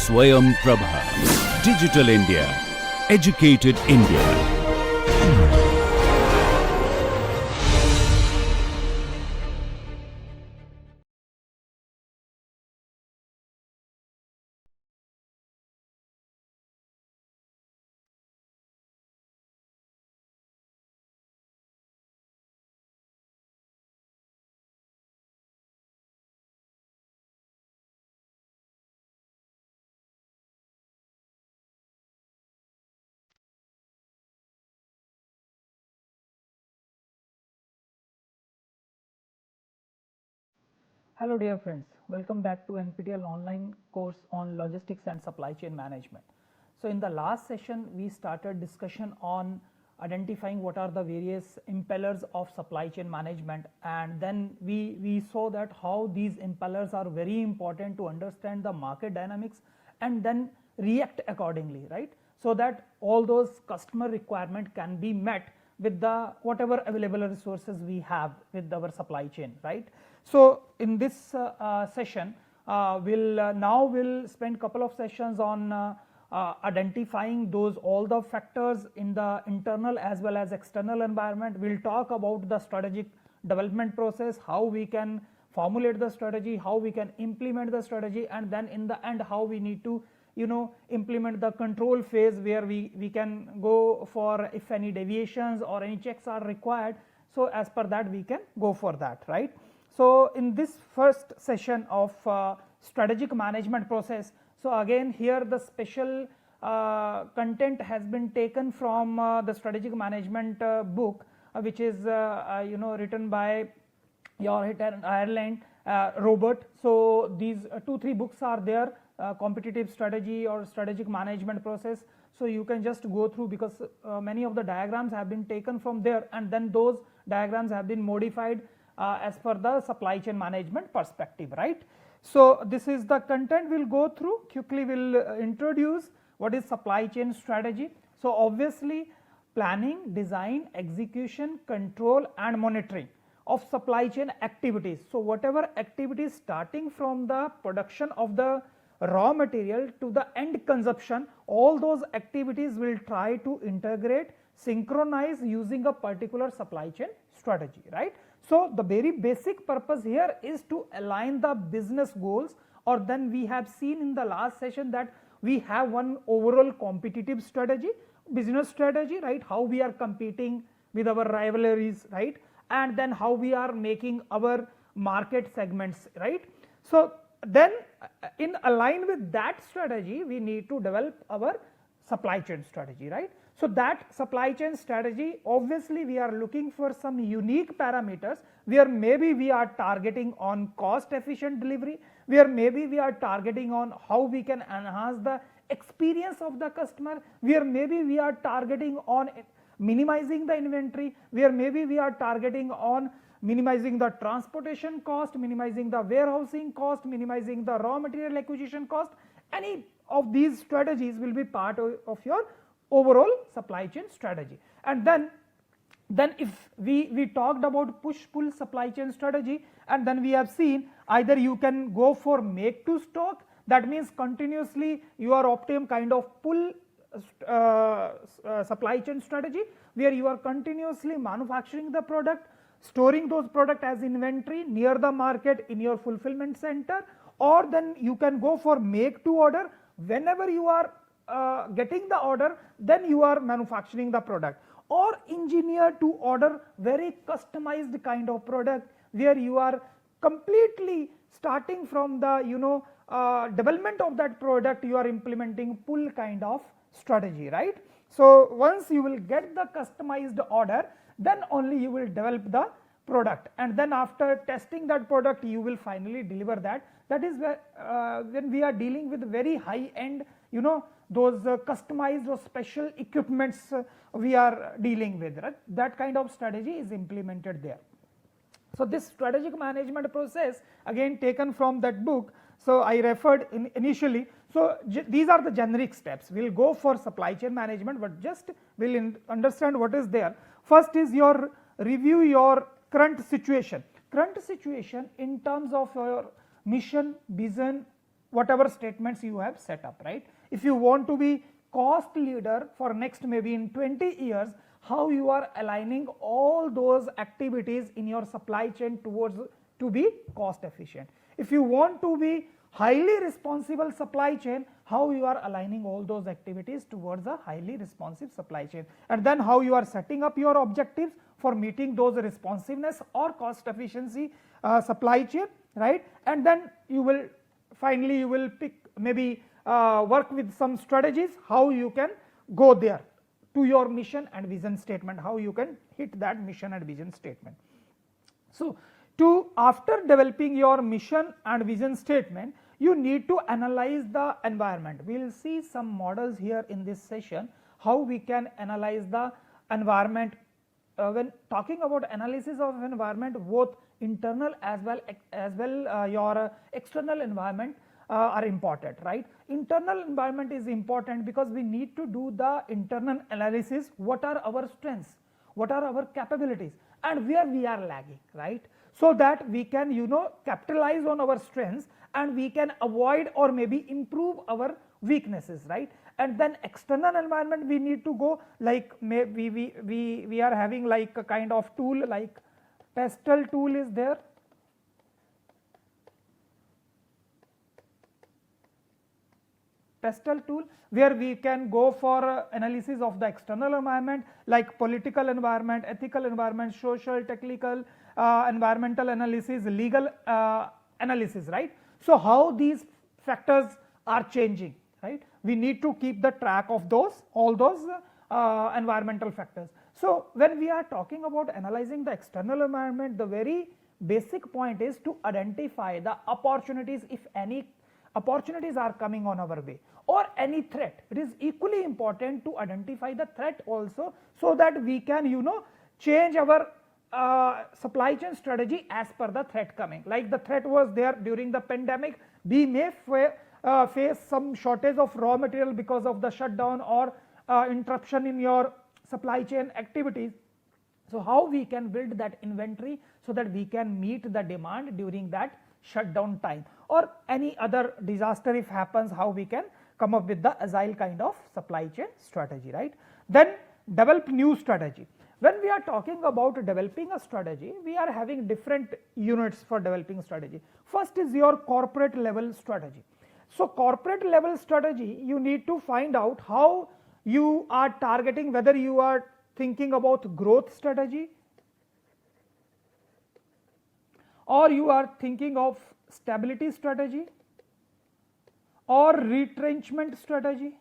Swayam Prabha. Digital India. Educated India. Hello dear friends, welcome back to NPTEL online course on logistics and supply chain management. So in the last session we started discussion on identifying what are the various impellers of supply chain management, and then we saw that how these impellers are very important to understand the market dynamics and then react accordingly, right, so that all those customer requirement can be met with the whatever available resources we have with our supply chain, right. So in this session we'll spend couple of sessions on identifying those all the factors in the internal as well as external environment. We'll talk about the strategic development process, how we can formulate the strategy, how we can implement the strategy, and then in the end how we need to implement the control phase, where we can go for if any deviations or any checks are required. So as per that we can go for that, right. So in this first session of strategic management process, so again here the special content has been taken from the strategic management book, which is written by Ireland, Robert. So these 2-3 books are there, competitive strategy or strategic management process. So you can just go through, because many of the diagrams have been taken from there, and then those diagrams have been modified as per the supply chain management perspective, right. So this is the content we'll go through quickly. We'll introduce what is supply chain strategy. So obviously planning, design, execution, control and monitoring of supply chain activities. So whatever activities starting from the production of the raw material to the end consumption, all those activities will try to integrate, synchronize using a particular supply chain strategy, right. So the very basic purpose here is to align the business goals, or then we have seen in the last session that we have one overall competitive strategy, business strategy, right, how we are competing with our rivalries, right, and then how we are making our market segments, right. So then in align with that strategy we need to develop our supply chain strategy, right. So that supply chain strategy, obviously we are looking for some unique parameters where maybe we are targeting on cost efficient delivery, where maybe we are targeting on how we can enhance the experience of the customer, where maybe we are targeting on minimizing the inventory, where maybe we are targeting on minimizing the transportation cost, minimizing the warehousing cost, minimizing the raw material acquisition cost. Any of these strategies will be part of your overall supply chain strategy. And then if we talked about push pull supply chain strategy, and then we have seen either you can go for make to stock, that means continuously you are opting kind of pull supply chain strategy, where you are continuously manufacturing the product, storing those product as inventory near the market in your fulfillment center, or then you can go for make to order. Whenever you are getting the order, then you are manufacturing the product, or engineer to order, very customized kind of product, where you are completely starting from the development of that product, you are implementing pull kind of strategy, right. So once you will get the customized order, then only you will develop the product, and then after testing that product you will finally deliver that. That is where when we are dealing with very high end, those customized or special equipments we are dealing with, right? That kind of strategy is implemented there. So this strategic management process again taken from that book, so I referred initially. So these are the generic steps. We'll go for supply chain management, but just we'll understand what is there. First is your review your current situation in terms of your mission, vision, whatever statements you have set up, right? If you want to be cost leader for next maybe in 20 years, how you are aligning all those activities in your supply chain towards to be cost efficient. If you want to be highly responsible supply chain, how you are aligning all those activities towards a highly responsive supply chain, and then how you are setting up your objectives for meeting those responsiveness or cost efficiency supply chain, right? And then you will finally you will pick maybe work with some strategies how you can go there to your mission and vision statement, how you can hit that mission and vision statement. So after developing your mission and vision statement, you need to analyze the environment. We will see some models here in this session how we can analyze the environment. When talking about analysis of environment, both internal as well your external environment are important, right? Internal environment is important because we need to do the internal analysis, what are our strengths, what are our capabilities, and where we are lagging, right? So that we can capitalize on our strengths and we can avoid or maybe improve our weaknesses, right? And then external environment, we need to go like maybe we are having like a kind of tool like pestle tool is there. Pestle tool where we can go for analysis of the external environment like political environment, ethical environment, social, technical, environmental analysis, legal analysis, right? So how these factors are changing, right? We need to keep the track of all those environmental factors. So when we are talking about analyzing the external environment, the very basic point is to identify the opportunities, if any opportunities are coming on our way, or any threat. It is equally important to identify the threat also, so that we can change our supply chain strategy as per the threat coming. Like the threat was there during the pandemic, we may face some shortage of raw material because of the shutdown or interruption in your supply chain activities. So how we can build that inventory so that we can meet the demand during that shutdown time, or any other disaster if happens, how we can come up with the agile kind of supply chain strategy, right? Then develop new strategy. When we are talking about developing a strategy, we are having different units for developing strategy. First is your corporate level strategy. So corporate level strategy, you need to find out how you are targeting, whether you are thinking about growth strategy or you are thinking of stability strategy or retrenchment strategy.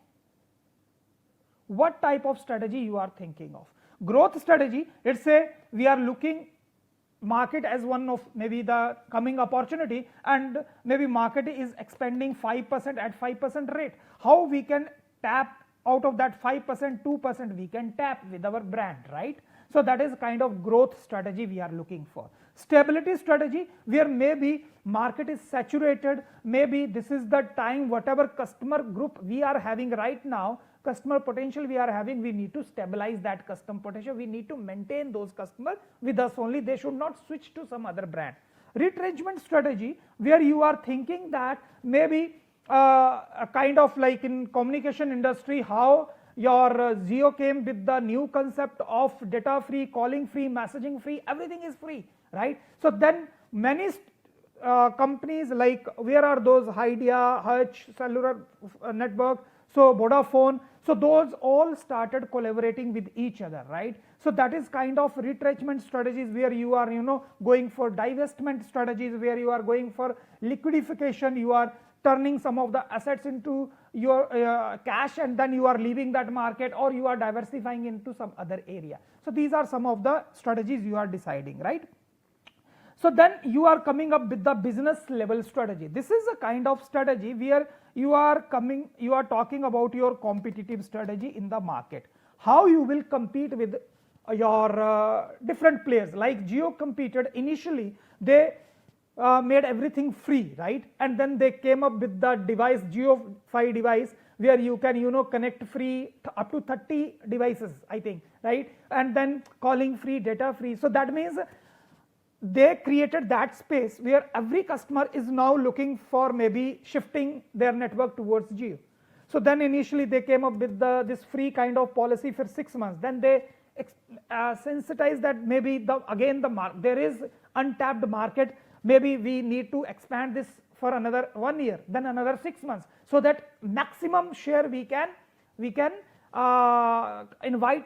What type of strategy you are thinking of? Growth strategy, let's say we are looking market as one of maybe the coming opportunity, and maybe market is expanding 5% at 5% rate. How we can tap out of that 5%, 2% we can tap with our brand, right? So that is kind of growth strategy we are looking for. Stability strategy, where maybe market is saturated, maybe this is the time whatever customer group we are having right now, customer potential we are having, we need to stabilize that customer potential, we need to maintain those customers with us only, they should not switch to some other brand. Retrenchment strategy, where you are thinking that maybe a kind of like in communication industry, how your Jio came with the new concept of data free, calling free, messaging free, everything is free, right? So then many companies like, where are those, Idea, Hutch, Cellular Network, so Vodafone, so those all started collaborating with each other, right? So that is kind of retrenchment strategies, where you are going for divestment strategies, where you are going for liquidification, you are turning some of the assets into your cash, and then you are leaving that market, or you are diversifying into some other area. So these are some of the strategies you are deciding, right? So then you are coming up with the business level strategy. This is a kind of strategy where you are talking about your competitive strategy in the market, how you will compete with your different players. Like Jio competed initially, they made everything free, right? And then they came up with the device, Jio-Fi device, where you can connect free up to 30 devices, I think, right? And then calling free, data free. So that means they created that space where every customer is now looking for maybe shifting their network towards Jio. So then initially they came up with this free kind of policy for 6 months. Then they sensitized that maybe there is untapped market. Maybe we need to expand this for another 1 year, then another 6 months, so that maximum share we can invite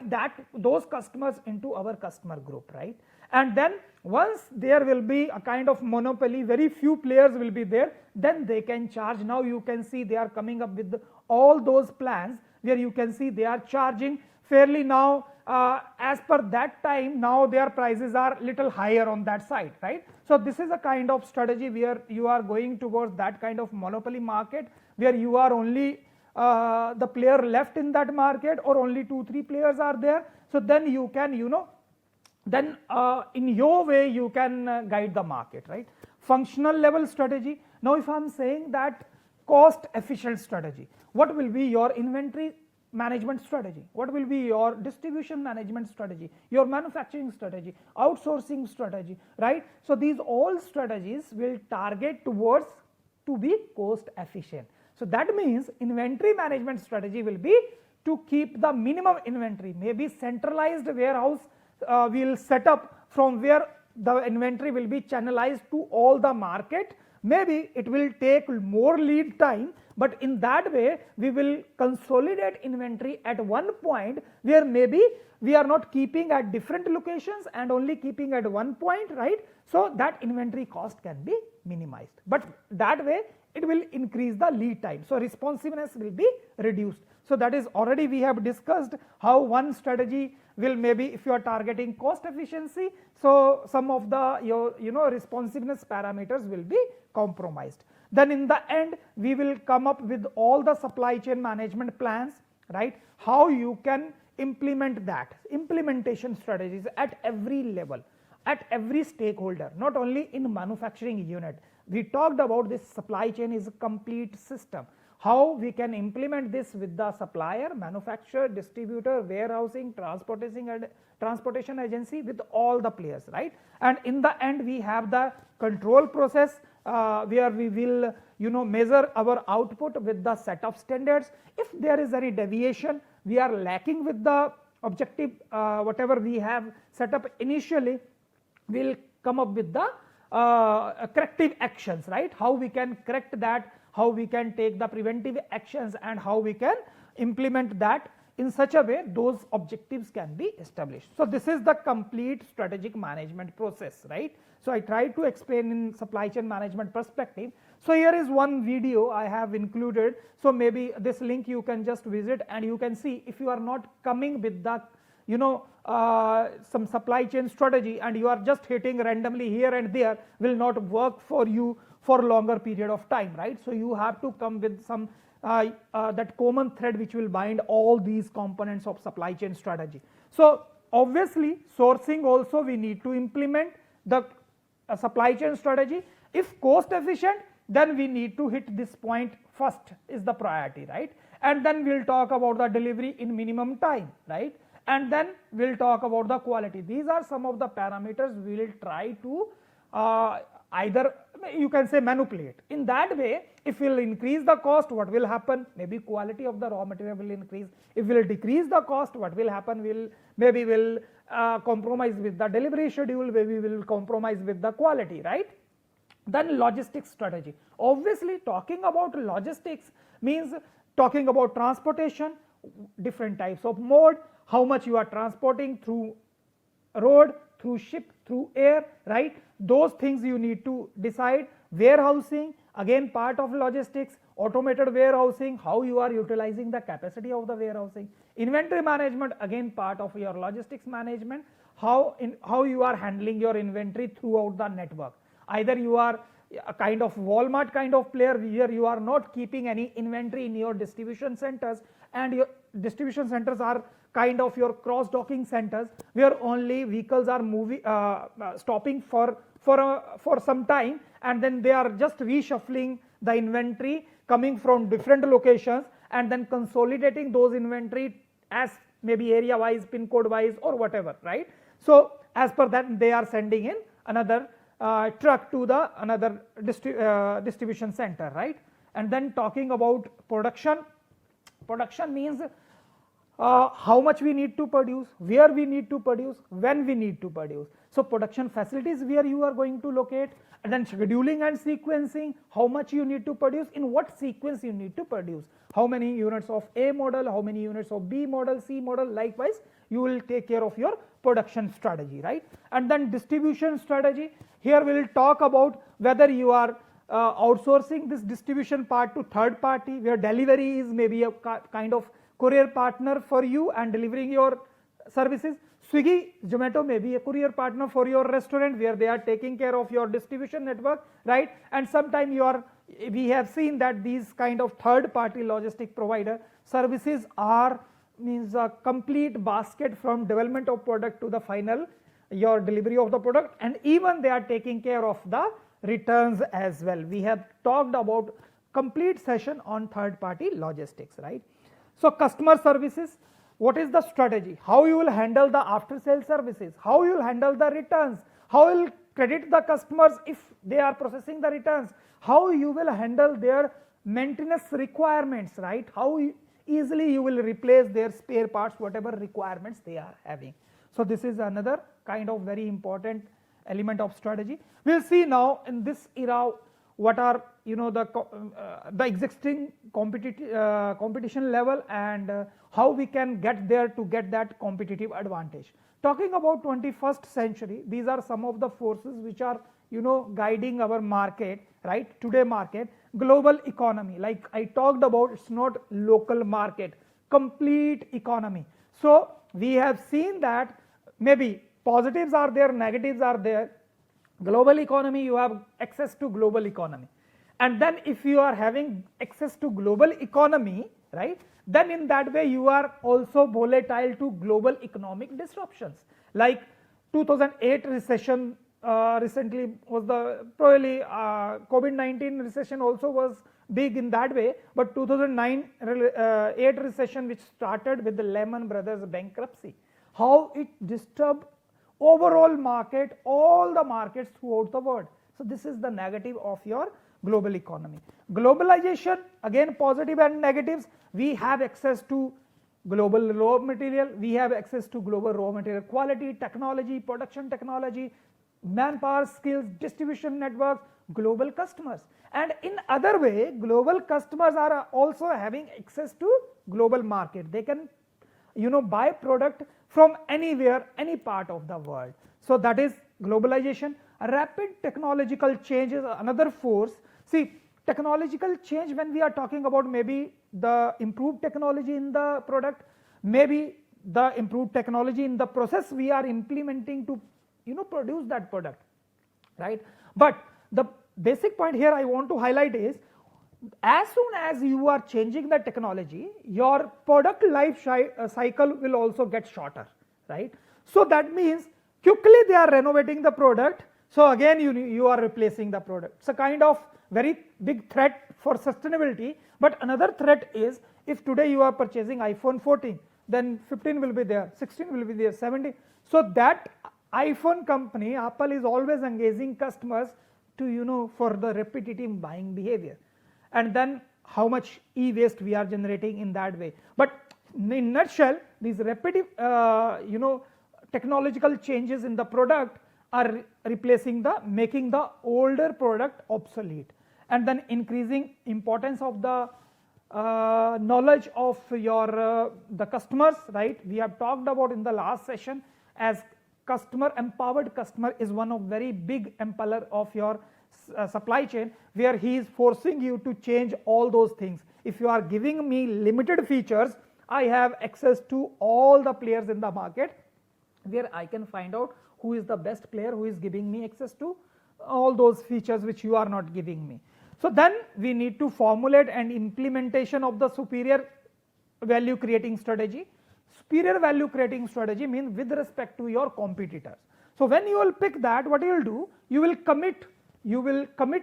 those customers into our customer group, right? And then once there will be a kind of monopoly, very few players will be there, then they can charge. Now you can see they are coming up with all those plans where you can see they are charging fairly now, as per that time. Now their prices are little higher on that side, right? So this is a kind of strategy where you are going towards that kind of monopoly market, where you are only the player left in that market, or only 2-3 players are there. So then you can, then in your way you can guide the market, right? Functional level strategy. Now if I am saying that cost efficient strategy, what will be your inventory management strategy, what will be your distribution management strategy, your manufacturing strategy, outsourcing strategy, right? So these all strategies will target towards to be cost efficient. So that means inventory management strategy will be to keep the minimum inventory, maybe centralized warehouse we will set up from where the inventory will be channelized to all the market. Maybe it will take more lead time, but in that way we will consolidate inventory at one point where maybe we are not keeping at different locations and only keeping at one point, right? So that inventory cost can be minimized, but that way it will increase the lead time, so responsiveness will be reduced. So that is already we have discussed how one strategy will, maybe if you are targeting cost efficiency, so some of the your responsiveness parameters will be compromised. Then in the end we will come up with all the supply chain management plans, right? How you can implement that, implementation strategies at every level, at every stakeholder, not only in manufacturing unit. We talked about this supply chain is a complete system. How we can implement this with the supplier, manufacturer, distributor, warehousing, transportation agency, with all the players, right? And in the end we have the control process where we will measure our output with the set of standards. If there is any deviation, we are lacking with the objective whatever we have set up initially, we will come up with the corrective actions, right? How we can correct that, how we can take the preventive actions, and how we can implement that in such a way those objectives can be established. So this is the complete strategic management process, right? So I tried to explain in supply chain management perspective. So here is one video I have included, so maybe this link you can just visit and you can see. If you are not coming with the some supply chain strategy and you are just hitting randomly here and there, will not work for you for longer period of time, right? So you have to come with some that common thread which will bind all these components of supply chain strategy. So obviously sourcing also we need to implement the supply chain strategy. If cost efficient, then we need to hit this point first, is the priority, right? And then we'll talk about the delivery in minimum time, right? And then we'll talk about the quality. These are some of the parameters we will try to either you can say manipulate. In that way, if we will increase the cost, what will happen? Maybe quality of the raw material will increase. If we will decrease the cost, what will happen? Maybe we'll compromise with the delivery schedule, maybe we will compromise with the quality, right? Then logistics strategy. Obviously talking about logistics means talking about transportation, different types of mode, how much you are transporting through road, through ship, through air, right? Those things you need to decide. Warehousing, again part of logistics. Automated warehousing, how you are utilizing the capacity of the warehousing. Inventory management, again part of your logistics management, how you are handling your inventory throughout the network. Either you are a kind of Walmart kind of player where you are not keeping any inventory in your distribution centers, and your distribution centers are kind of your cross docking centers where only vehicles are moving stopping for some time, and then they are just reshuffling the inventory coming from different locations and then consolidating those inventory as maybe area wise, pin code wise, or whatever, right? So as per that they are sending in another truck to the another distribution center, right? And then talking about production, production means how much we need to produce, where we need to produce, when we need to produce. So production facilities where you are going to locate, and then scheduling and sequencing, how much you need to produce, in what sequence you need to produce, how many units of A model, how many units of B model, C model, likewise you will take care of your production strategy, right? And then distribution strategy, here we will talk about whether you are outsourcing this distribution part to third party, where delivery is maybe a kind of courier partner for you and delivering your services. Swiggy, Zomato may be a courier partner for your restaurant, where they are taking care of your distribution network, right? And sometimes we have seen that these kind of third party logistic provider services are means a complete basket from development of product to the final your delivery of the product, and even they are taking care of the returns as well. We have talked about complete session on third party logistics, right? So customer services, what is the strategy, how you will handle the after sale services, how you will handle the returns, how you will credit the customers if they are processing the returns, how you will handle their maintenance requirements, right? How easily you will replace their spare parts, whatever requirements they are having. So this is another kind of very important element of strategy. We will see now in this era what are the existing competition level, and how we can get there to get that competitive advantage. Talking about 21st century, these are some of the forces which are guiding our market, right? Today market, global economy, like I talked about, it's not local market, complete economy. So we have seen that maybe positives are there, negatives are there. Global economy, you have access to global economy, and then if you are having access to global economy, right, then in that way you are also volatile to global economic disruptions. Like 2008 recession recently was the probably COVID-19 recession also was big in that way, but 2009-8 recession, which started with the Lehman Brothers bankruptcy, how it disturbed overall market, all the markets throughout the world. So this is the negative of your global economy. Globalization, again positive and negatives. We have access to global raw material, we have access to global raw material quality, technology, production technology, manpower, skills, distribution networks, global customers. And in other way, global customers are also having access to global market. They can buy product from anywhere, any part of the world. So that is globalization. Rapid technological change is another force. See, technological change, when we are talking about maybe the improved technology in the product, maybe the improved technology in the process we are implementing to produce that product, right? But the basic point here I want to highlight is, as soon as you are changing the technology, your product life cycle will also get shorter, right? So that means quickly they are renovating the product, so again you are replacing the product. It's a kind of very big threat for sustainability. But another threat is, if today you are purchasing iPhone 14, then 15 will be there, 16 will be there, 17. So that iPhone company, Apple, is always engaging customers to for the repetitive buying behavior, and then how much e-waste we are generating in that way. But in nutshell, these repetitive technological changes in the product are making the older product obsolete, and then increasing importance of the knowledge of your the customers, right? We have talked about in the last session, as empowered customer is one of very big impeller of your supply chain, where he is forcing you to change all those things. If you are giving me limited features, I have access to all the players in the market, where I can find out who is the best player, who is giving me access to all those features which you are not giving me. So then we need to formulate an implementation of the superior value creating strategy. Superior value creating strategy means with respect to your competitors. So when you will pick that, what you will do, you will commit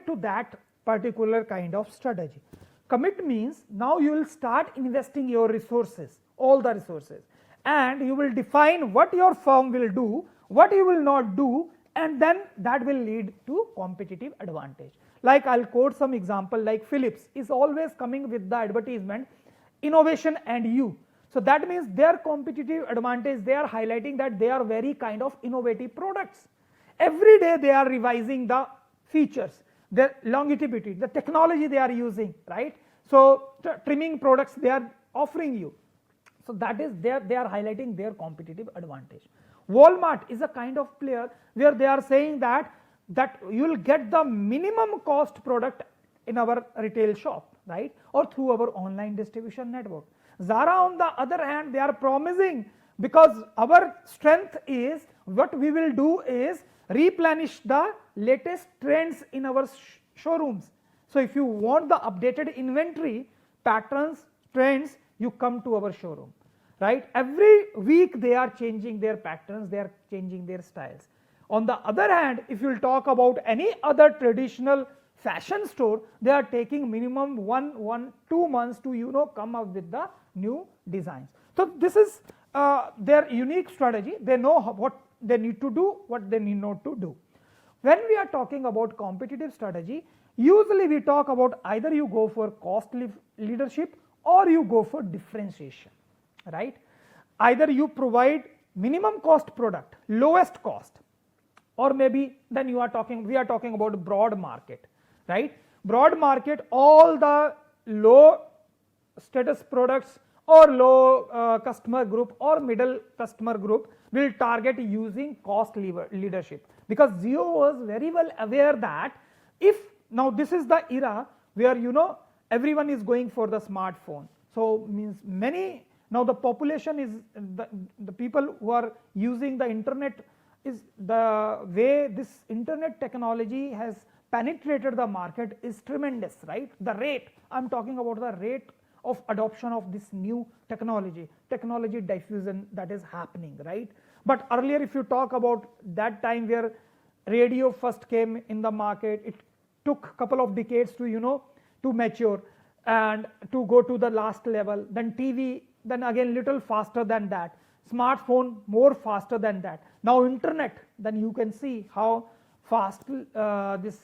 to that particular kind of strategy. Commit means now you will start investing your resources, all the resources, and you will define what your firm will do, what you will not do, and then that will lead to competitive advantage. Like I'll quote some example, like Philips is always coming with the advertisement, innovation and you. So that means their competitive advantage, they are highlighting that they are very kind of innovative products. Every day they are revising the features, the longevity, the technology they are using, right? So trimming products they are offering you. So that is they are highlighting their competitive advantage. Walmart is a kind of player where they are saying that you will get the minimum cost product in our retail shop, right, or through our online distribution network. Zara on the other hand, they are promising, because our strength is what we will do is replenish the latest trends in our showrooms. So if you want the updated inventory, patterns, trends, you come to our showroom, right? Every week they are changing their patterns, they are changing their styles. On the other hand, if you will talk about any other traditional fashion store, they are taking minimum 2 months to come up with the new designs. So this is their unique strategy. They know what they need to do, what they need not to do. When we are talking about competitive strategy, usually we talk about either you go for cost leadership or you go for differentiation, right? Either you provide minimum cost product, lowest cost, or maybe then we are talking about broad market, right? Broad market, all the low status products or low customer group or middle customer group will target using cost leadership, because Jio was very well aware that if now this is the era where everyone is going for the smartphone. So means many now the population is the people who are using the internet, is the way this internet technology has penetrated the market is tremendous, right? The rate, I'm talking about the rate of adoption of this new technology diffusion that is happening, right? But earlier, if you talk about that time where radio first came in the market, it took a couple of decades to to mature and to go to the last level. Then TV, then again little faster than that. Smartphone more faster than that. Now internet, then you can see how fast this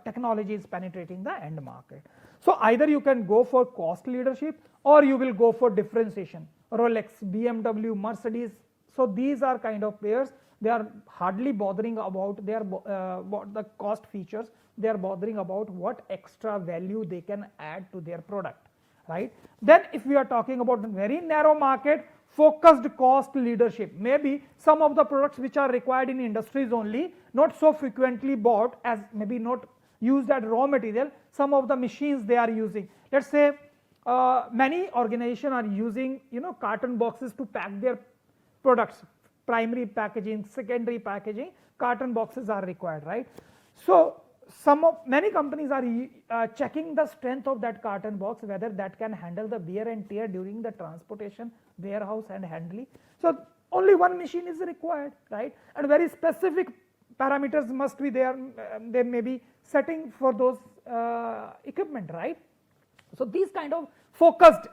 technology is penetrating the end market. So either you can go for cost leadership or you will go for differentiation. Rolex, BMW, Mercedes. So these are kind of players. They are hardly bothering about the cost features. They are bothering about what extra value they can add to their product, right? Then if we are talking about very narrow market, focused cost leadership, maybe some of the products which are required in industries only, not so frequently bought as maybe not used as raw material, some of the machines they are using. Let's say many organizations are using carton boxes to pack their products, primary packaging, secondary packaging, carton boxes are required, right? So many companies are checking the strength of that carton box, whether that can handle the wear and tear during the transportation, warehouse and handling. So only one machine is required, right? And very specific parameters must be there, they may be setting for those equipment, right? So these kind of focused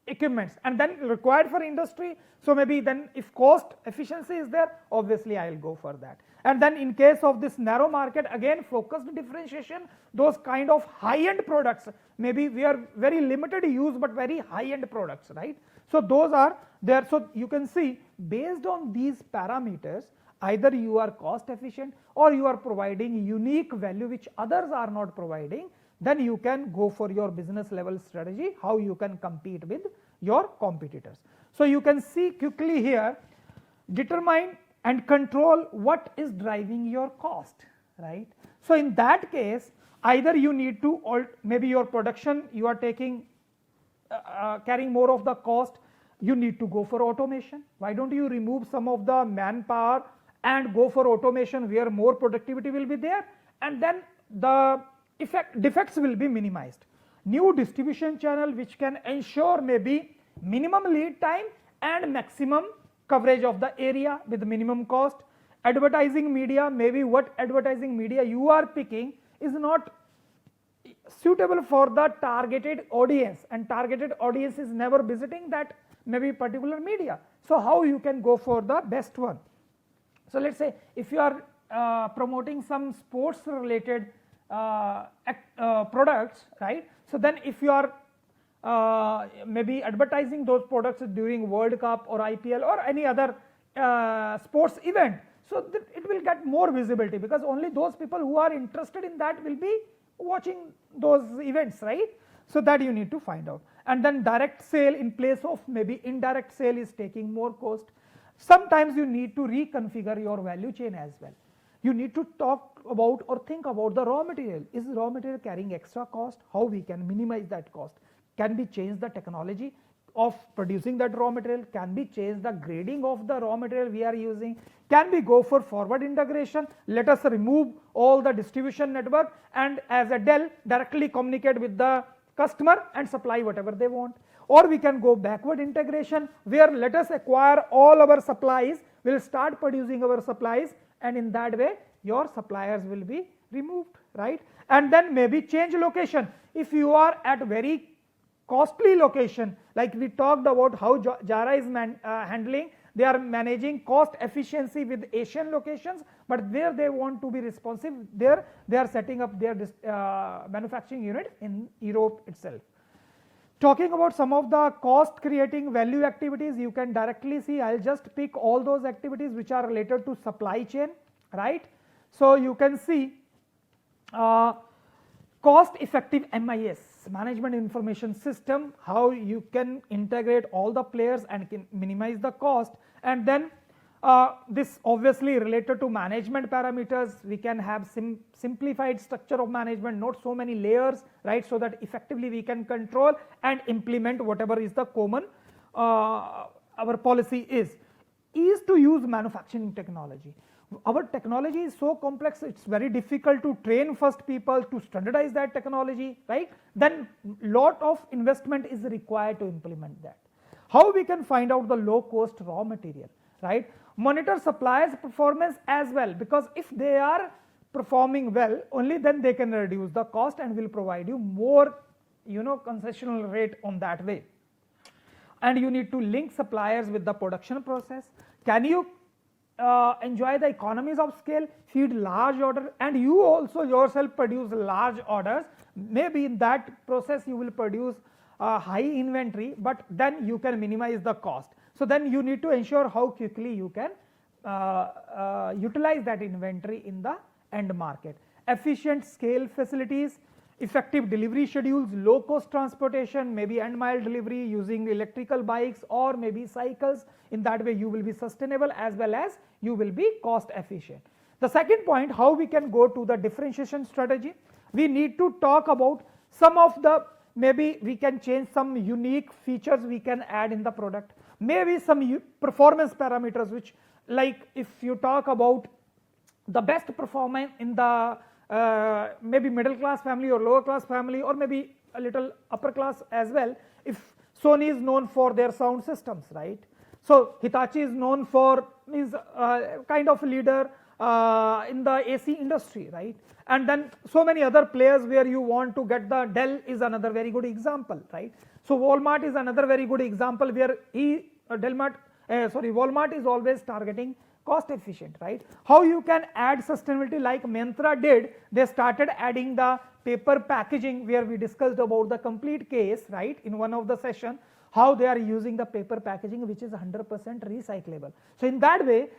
equipments, and then required for industry. So maybe then if cost efficiency is there, obviously I will go for that. And then in case of this narrow market, again focused differentiation, those kind of high-end products, maybe we are very limited use but very high-end products, right? So those are there. So you can see based on these parameters, either you are cost efficient or you are providing unique value which others are not providing, then you can go for your business level strategy, how you can compete with your competitors. So you can see quickly here, determine and control what is driving your cost, right? So in that case, either you need to, maybe your production, you are taking, carrying more of the cost, you need to go for automation. Why don't you remove some of the manpower and go for automation where more productivity will be there, and then the defects will be minimized. New distribution channel which can ensure maybe minimum lead time and maximum coverage of the area with minimum cost. Advertising media, maybe what advertising media you are picking is not suitable for the targeted audience, and targeted audience is never visiting that maybe particular media. So how you can go for the best one? So let's say if you are promoting some sports related products, right? So then if you are maybe advertising those products during World Cup or IPL or any other sports event, so that it will get more visibility, because only those people who are interested in that will be watching those events, right? So that you need to find out. And then direct sale in place of maybe indirect sale is taking more cost. Sometimes you need to reconfigure your value chain as well. You need to talk about or think about the raw material. Is raw material carrying extra cost? How we can minimize that cost? Can we change the technology of producing that raw material? Can we change the grading of the raw material we are using? Can we go for forward integration? Let us remove all the distribution network and as a Dell directly communicate with the customer and supply whatever they want. Or we can go backward integration, where let us acquire all our supplies, we will start producing our supplies, and in that way your suppliers will be removed, right? And then maybe change location. If you are at very costly location, like we talked about how Jara is handling, they are managing cost efficiency with Asian locations, but where they want to be responsive, there they are setting up their manufacturing unit in Europe itself. Talking about some of the cost creating value activities, you can directly see, I will just pick all those activities which are related to supply chain, right? So you can see cost effective MIS, management information system, how you can integrate all the players and can minimize the cost. And then this obviously related to management parameters, we can have simplified structure of management, not so many layers, right? So that effectively we can control and implement whatever is the common our policy is to use manufacturing technology. Our technology is so complex, it's very difficult to train first people to standardize that technology, right? Then lot of investment is required to implement that. How we can find out the low cost raw material, right? Monitor suppliers performance as well, because if they are performing well, only then they can reduce the cost and will provide you more concessional rate on that way. And you need to link suppliers with the production process. Can you enjoy the economies of scale, feed large order, and you also yourself produce large orders? Maybe in that process you will produce high inventory, but then you can minimize the cost. So then you need to ensure how quickly you can utilize that inventory in the end market. Efficient scale facilities, effective delivery schedules, low cost transportation, maybe end mile delivery using electrical bikes or maybe cycles. In that way you will be sustainable as well as you will be cost efficient. The second point, how we can go to the differentiation strategy. We need to talk about some of the, maybe we can change some unique features we can add in the product, maybe some performance parameters, which like if you talk about the best performance in the maybe middle class family or lower class family or maybe a little upper class as well, if Sony is known for their sound systems, right? So Hitachi is known for, is kind of leader in the AC industry, right? And then so many other players where you want to get the Dell is another very good example, right? So Walmart is another very good example where Walmart is always targeting cost efficient, right? How you can add sustainability like Myntra did, they started adding the paper packaging, where we discussed about the complete case, right, in one of the session, how they are using the paper packaging which is 100% recyclable. So in that way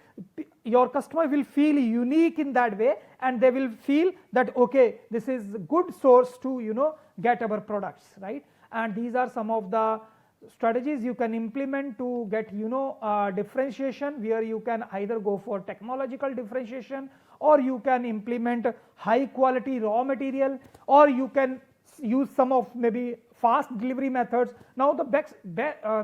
your customer will feel unique in that way, and they will feel that okay, this is a good source to get our products, right? And these are some of the strategies you can implement to get differentiation, where you can either go for technological differentiation, or you can implement high quality raw material, or you can use some of maybe fast delivery methods. Now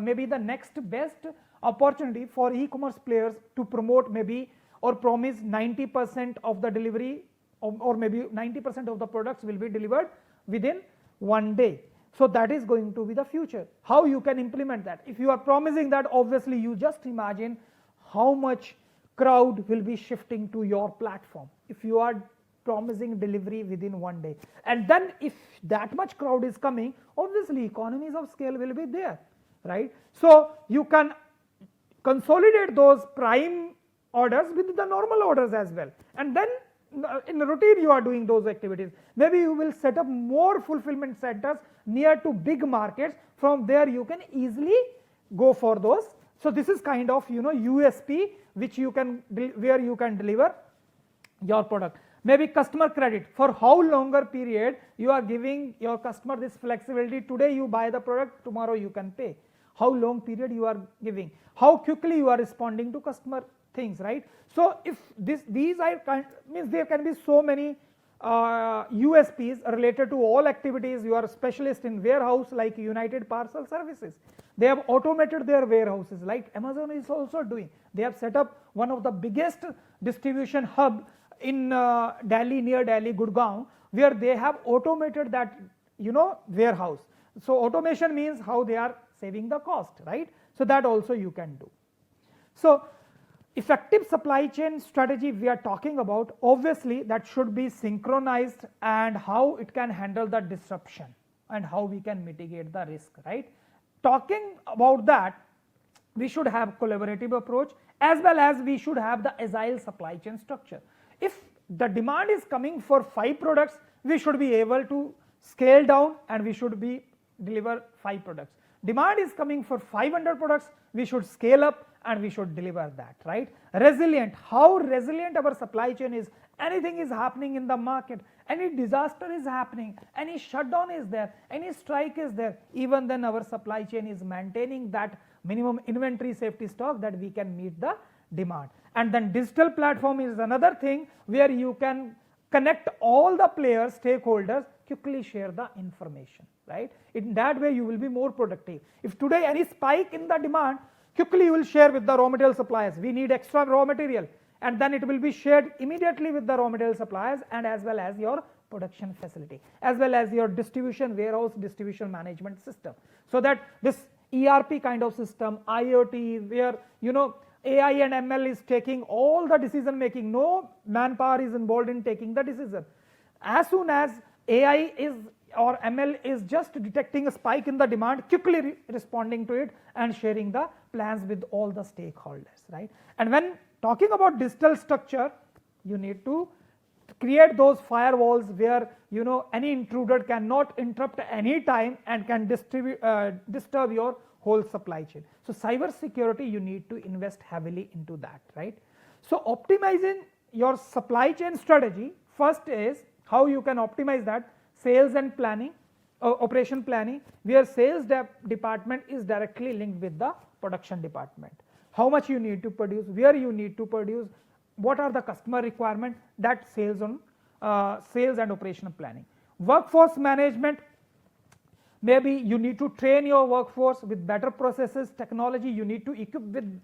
maybe the next best opportunity for e-commerce players to promote maybe or promise 90% of the delivery or maybe 90% of the products will be delivered within one day. So that is going to be the future. How you can implement that? If you are promising that, obviously you just imagine how much crowd will be shifting to your platform if you are promising delivery within one day. And then if that much crowd is coming, obviously economies of scale will be there, right? So you can consolidate those prime orders with the normal orders as well, and then in routine you are doing those activities. Maybe you will set up more fulfillment centers near to big markets, from there you can easily go for those. So this is kind of USP which you can where you can deliver your product. Maybe customer credit, for how longer period you are giving your customer this flexibility. Today you buy the product, tomorrow you can pay. How long period you are giving, how quickly you are responding to customer things, right? So if these are means there can be so many USPs related to all activities. You are a specialist in warehouse like United Parcel Services, they have automated their warehouses, like Amazon is also doing. They have set up one of the biggest distribution hub in Delhi, near Delhi, Gurgaon, where they have automated that warehouse. So automation means how they are saving the cost, right? So that also you can do. So effective supply chain strategy we are talking about, obviously that should be synchronized, and how it can handle the disruption and how we can mitigate the risk, right? Talking about that, we should have collaborative approach, as well as we should have the agile supply chain structure. If the demand is coming for 5 products, we should be able to scale down and we should be deliver 5 products. Demand is coming for 500 products, we should scale up and we should deliver that, right? Resilient, how resilient our supply chain is. Anything is happening in the market, any disaster is happening, any shutdown is there, any strike is there, even then our supply chain is maintaining that minimum inventory safety stock that we can meet the demand. And then digital platform is another thing where you can connect all the players, stakeholders, quickly share the information, right? In that way you will be more productive. If today any spike in the demand, quickly you will share with the raw material suppliers, we need extra raw material, and then it will be shared immediately with the raw material suppliers, and as well as your production facility, as well as your distribution warehouse, distribution management system. So that this ERP kind of system, IoT, where AI and ML is taking all the decision making, no manpower is involved in taking the decision. As soon as AI is or ML is just detecting a spike in the demand, quickly responding to it and sharing the plans with all the stakeholders, right? And when talking about digital structure, you need to create those firewalls where any intruder cannot interrupt any time and can disturb your whole supply chain. So cyber security, you need to invest heavily into that, right? So optimizing your supply chain strategy, first is how you can optimize that. Sales and planning, operation planning, where sales department is directly linked with the production department. How much you need to produce, where you need to produce, what are the customer requirement, that sales and operational planning. Workforce management, maybe you need to train your workforce with better processes, technology. You need to equip with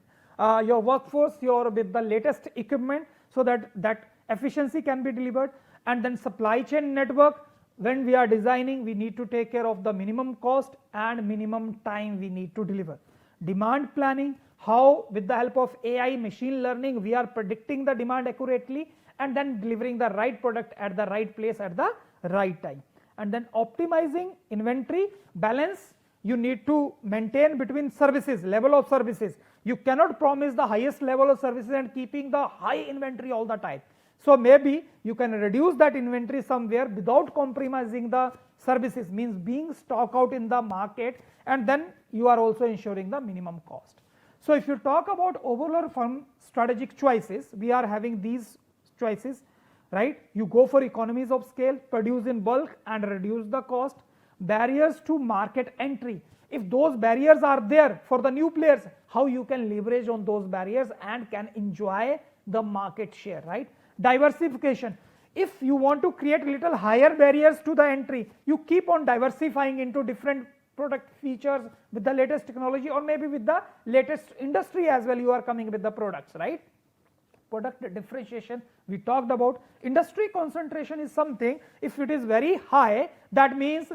your workforce with the latest equipment, so that efficiency can be delivered. And then supply chain network, when we are designing, we need to take care of the minimum cost and minimum time we need to deliver. Demand planning, how with the help of AI, machine learning, we are predicting the demand accurately and then delivering the right product at the right place at the right time. And then optimizing inventory balance, you need to maintain between services, level of services. You cannot promise the highest level of services and keeping the high inventory all the time. So maybe you can reduce that inventory somewhere without compromising the services, means being stock out in the market, and then you are also ensuring the minimum cost. So if you talk about overall firm strategic choices, we are having these choices, right? You go for economies of scale, produce in bulk and reduce the cost. Barriers to market entry, if those barriers are there for the new players, how you can leverage on those barriers and can enjoy the market share, right? Diversification, if you want to create little higher barriers to the entry, you keep on diversifying into different product features with the latest technology, or maybe with the latest industry as well, you are coming with the products, right? Product differentiation, we talked about. Industry concentration is something, if it is very high, that means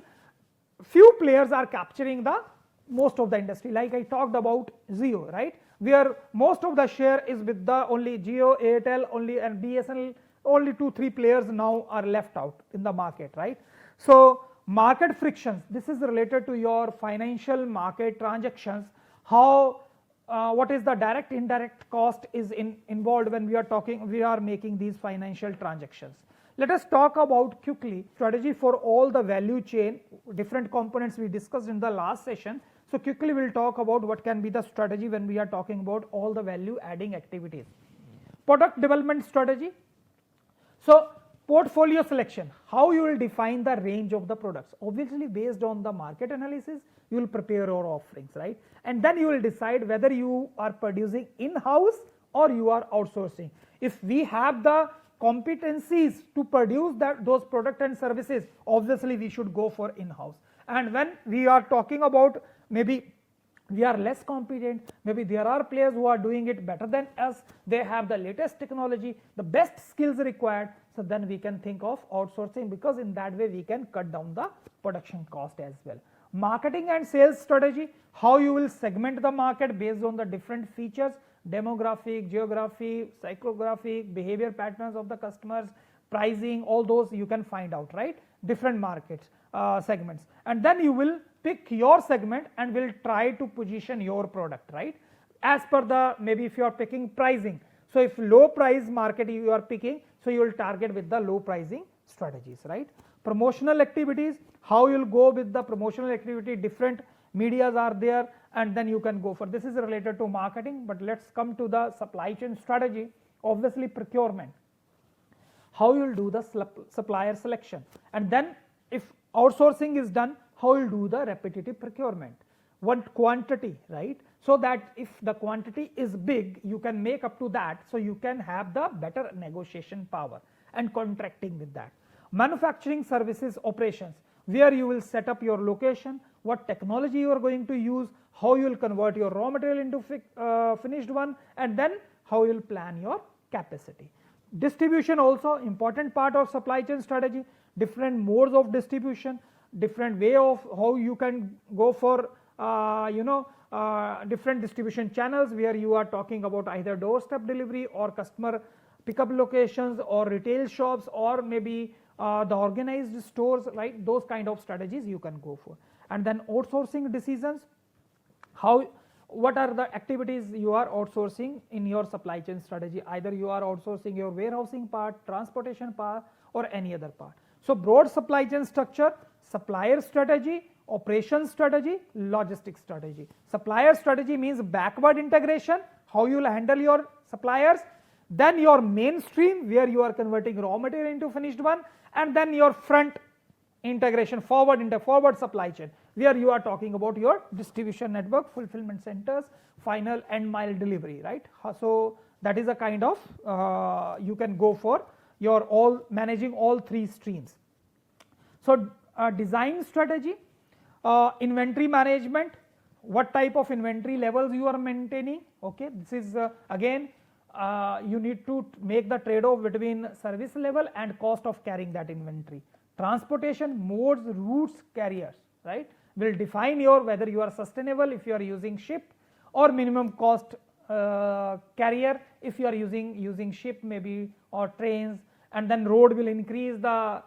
few players are capturing the most of the industry, like I talked about Jio, right? Where most of the share is with the only Jio, Airtel only, and BSNL, only 2-3 players now are left out in the market, right? So market frictions, this is related to your financial market transactions, how what is the direct indirect cost is involved when we are making these financial transactions. Let us talk about quickly strategy for all the value chain, different components we discussed in the last session. So quickly we will talk about what can be the strategy when we are talking about all the value adding activities. Product development strategy. So portfolio selection, how you will define the range of the products. Obviously based on the market analysis you will prepare your offerings, right, and then you will decide whether you are producing in-house or you are outsourcing. If we have the competencies to produce those products and services, obviously we should go for in-house. And when we are talking about maybe we are less competent, maybe there are players who are doing it better than us, they have the latest technology, the best skills required, so then we can think of outsourcing, because in that way we can cut down the production cost as well. Marketing and sales strategy, how you will segment the market based on the different features, demographic, geography, psychographic, behavior patterns of the customers, pricing, all those you can find out, right, different markets, segments, and then you will pick your segment and will try to position your product, right, as per the, maybe if you are picking pricing, so if low price market you are picking, so you will target with the low pricing strategies, right. Promotional activities, how you will go with the promotional activity, different medias are there, and then you can go for, this is related to marketing, but let's come to the supply chain strategy. Obviously procurement, how you will do the supplier selection, and then if outsourcing is done, how you will do the repetitive procurement, what quantity, right, so that if the quantity is big you can make up to that, so you can have the better negotiation power and contracting with that. Manufacturing services operations, where you will set up your location, what technology you are going to use, how you will convert your raw material into finished one, and then how you will plan your capacity. Distribution also important part of supply chain strategy, different modes of distribution, different way of how you can go for different distribution channels, where you are talking about either doorstep delivery or customer pickup locations or retail shops or maybe the organized stores, right, those kind of strategies you can go for. And then outsourcing decisions, what are the activities you are outsourcing in your supply chain strategy, either you are outsourcing your warehousing part, transportation part, or any other part. So broad supply chain structure, supplier strategy, operations strategy, logistics strategy. Supplier strategy means backward integration, how you will handle your suppliers, then your mainstream where you are converting raw material into finished one, and then your front integration, forward supply chain, where you are talking about your distribution network, fulfillment centers, final end mile delivery, right. So that is a kind of you can go for your managing all three streams. So design strategy, inventory management, what type of inventory levels you are maintaining, okay, this is again you need to make the trade-off between service level and cost of carrying that inventory. Transportation modes, routes, carriers, right, will define your whether you are sustainable if you are using ship, or minimum cost carrier if you are using ship maybe, or trains, and then road will increase the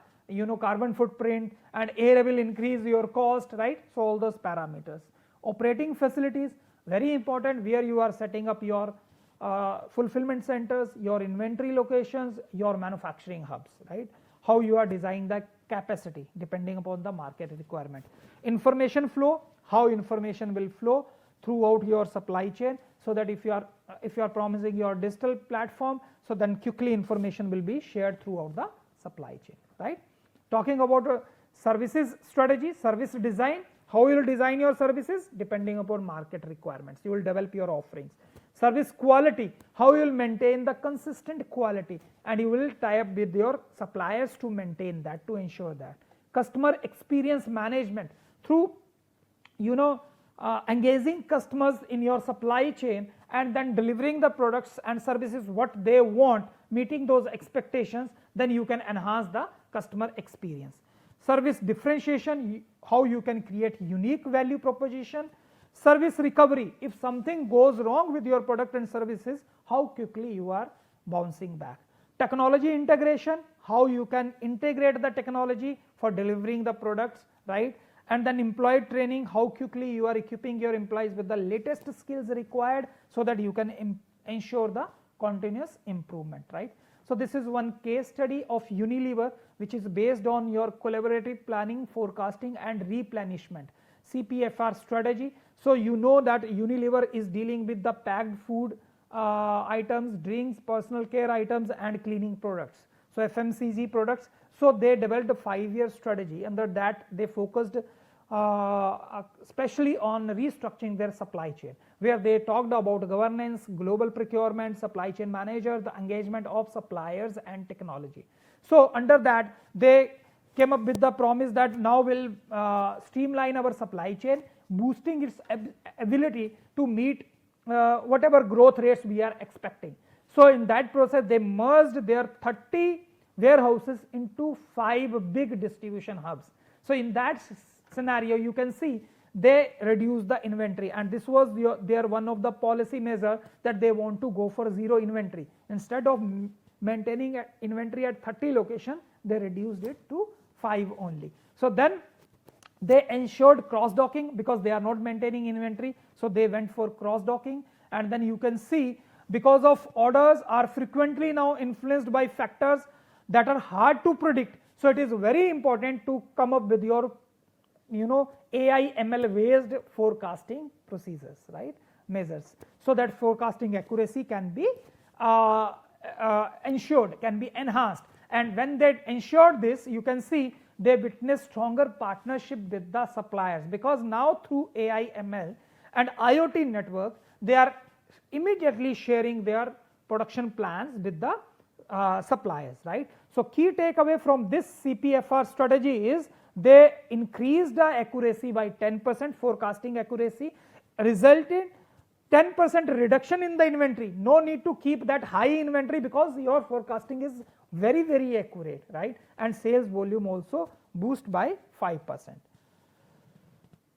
carbon footprint, and air will increase your cost, right. So all those parameters. Operating facilities, very important, where you are setting up your fulfillment centers, your inventory locations, your manufacturing hubs, right, how you are designing the capacity depending upon the market requirement. Information flow, how information will flow throughout your supply chain, so that if you are promising your digital platform, so then quickly information will be shared throughout the supply chain, right. Talking about services strategy, service design, how you will design your services depending upon market requirements, you will develop your offerings. Service quality, how you will maintain the consistent quality, and you will tie up with your suppliers to maintain that, to ensure that. Customer experience management, through engaging customers in your supply chain and then delivering the products and services what they want, meeting those expectations, then you can enhance the customer experience. Service differentiation, how you can create unique value proposition. Service recovery, if something goes wrong with your product and services, how quickly you are bouncing back. Technology integration, how you can integrate the technology for delivering the products, right, and then employee training, how quickly you are equipping your employees with the latest skills required so that you can ensure the continuous improvement, right. So this is one case study of Unilever, which is based on your collaborative planning, forecasting and replenishment CPFR strategy. So you know that Unilever is dealing with the packed food items, drinks, personal care items and cleaning products, so FMCG products. So they developed a 5-year strategy. Under that they focused especially on restructuring their supply chain, where they talked about governance, global procurement, supply chain manager, the engagement of suppliers and technology. So under that they came up with the promise that now we'll streamline our supply chain, boosting its ability to meet whatever growth rates we are expecting. So in that process they merged their 30 warehouses into 5 big distribution hubs. So in that scenario you can see they reduce the inventory, and this was their one of the policy measure, that they want to go for zero inventory. Instead of maintaining inventory at 30 location, they reduced it to 5 only. So then they ensured cross docking, because they are not maintaining inventory, so they went for cross docking. And then you can see, because of orders are frequently now influenced by factors that are hard to predict, so it is very important to come up with your AI ML based forecasting procedures, right, measures, so that forecasting accuracy can be ensured, can be enhanced. And when they ensured this, you can see they witness stronger partnership with the suppliers, because now through AI ML and IoT network they are immediately sharing their production plans with the suppliers, right. So key takeaway from this CPFR strategy is they increased the accuracy by 10%, forecasting accuracy, resulted 10% reduction in the inventory. No need to keep that high inventory, because your forecasting is very, very accurate, right, and sales volume also boost by 5%.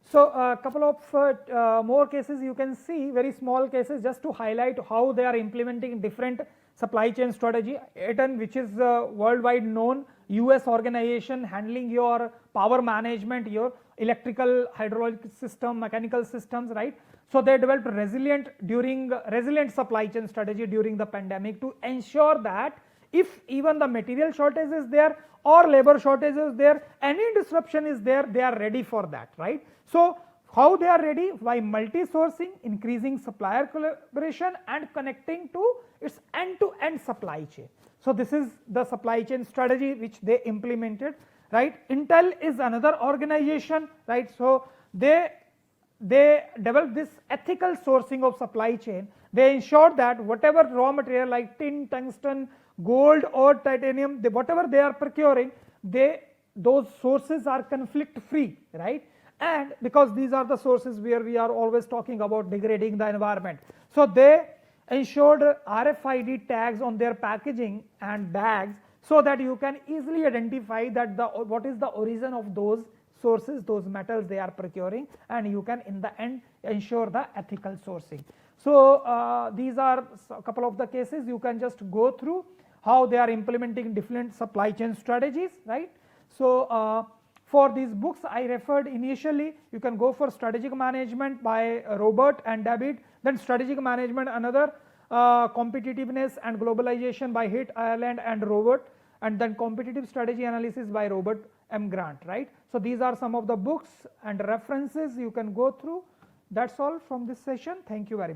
So a couple of more cases you can see, very small cases, just to highlight how they are implementing different supply chain strategy. Eaton, which is worldwide known US organization handling your power management, your electrical, hydraulic system, mechanical systems, right. So they developed resilient supply chain strategy during the pandemic to ensure that if even the material shortage is there or labor shortage is there, any disruption is there, they are ready for that, right. So how they are ready? By multi-sourcing, increasing supplier collaboration and connecting to its end-to-end supply chain. So this is the supply chain strategy which they implemented, right. Intel is another organization, right. So they developed this ethical sourcing of supply chain. They ensured that whatever raw material like tin, tungsten, gold or titanium, whatever they are procuring, those sources are conflict free, right. And because these are the sources where we are always talking about degrading the environment, so they ensured RFID tags on their packaging and bags, so that you can easily identify that what is the origin of those sources, those metals they are procuring, and you can in the end ensure the ethical sourcing. So these are a couple of the cases. You can just go through how they are implementing different supply chain strategies, right. So for these books I referred initially, you can go for Strategic Management by Robert and David, then Strategic Management another, Competitiveness and Globalization by Hit, Ireland and Robert, and then Competitive Strategy Analysis by Robert M. Grant, right. So these are some of the books and references you can go through. That's all from this session. Thank you very much.